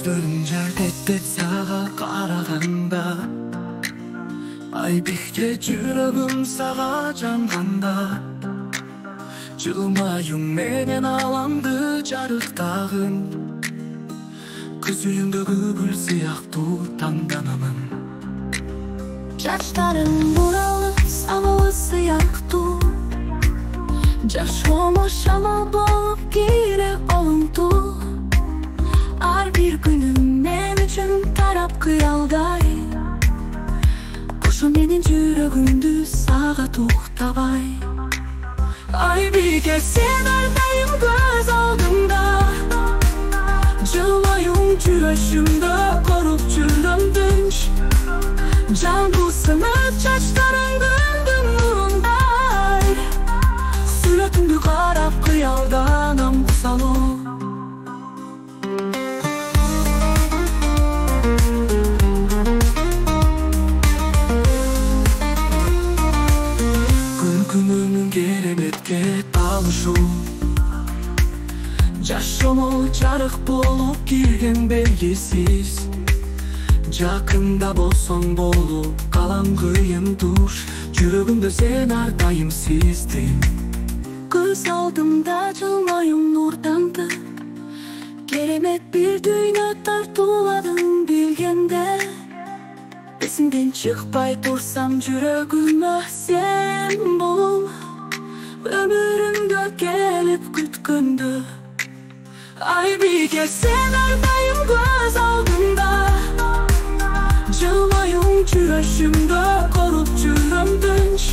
Gözlerim cert etti sağa qaraganda, Aybekке жүрөгүм сага жанганда, Жылмаюң менен аламды жарыктагын, Көзүңдөгү гүл сыяктуу таңданамын. Жаштарым буралып самалы сыяктуу, Жашоомо шамал болуп кире олуңтуу. Ар бир күнүм мен үчүн тарап кыялдай, Кошу менин жүрөгүмдү сага туктабай. Айбеке, сен ар дайым көз алдымда, Жылмаюң жүрөшүмдө коруп жүрөм тынч. Жандуу сынып чачтарың күндүн нурундай, Сүрөтүңдү карап кыялданам кусалуу. Күнүмүн кереметке талышуу, Жашоомо жарык болуп кирген белгисиз. Жакында болсоң болуп калам кыйын туш, Жүрөгүмдө сен ар дайым сиздин. Көз алдымда жылмаюң нурданды, Керемет бир дүйнө тартууладың билгенде. Эсимден чыкпай турсам жүрөгүмө сен бол, Өмүрүмдө келип күткөндө. Айбеке, сен ар дайым көз алдымда, Жылмаюң жүрөшүмдө коруп жүрөм тынч.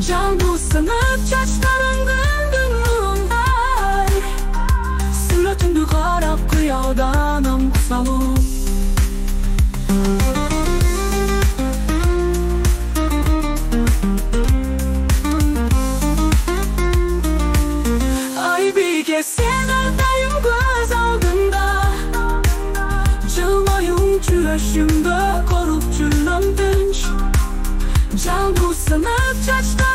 Жандуу сынып чачтарың күндүн нурундай, Сүрөтүңдү карап кыялданам кусалуу. Айбеке, сен ар дайым көз алдымда, Жылмаюң жүрөшүмдө коруп жүрөм тынч. Жандуу сынып чачтарың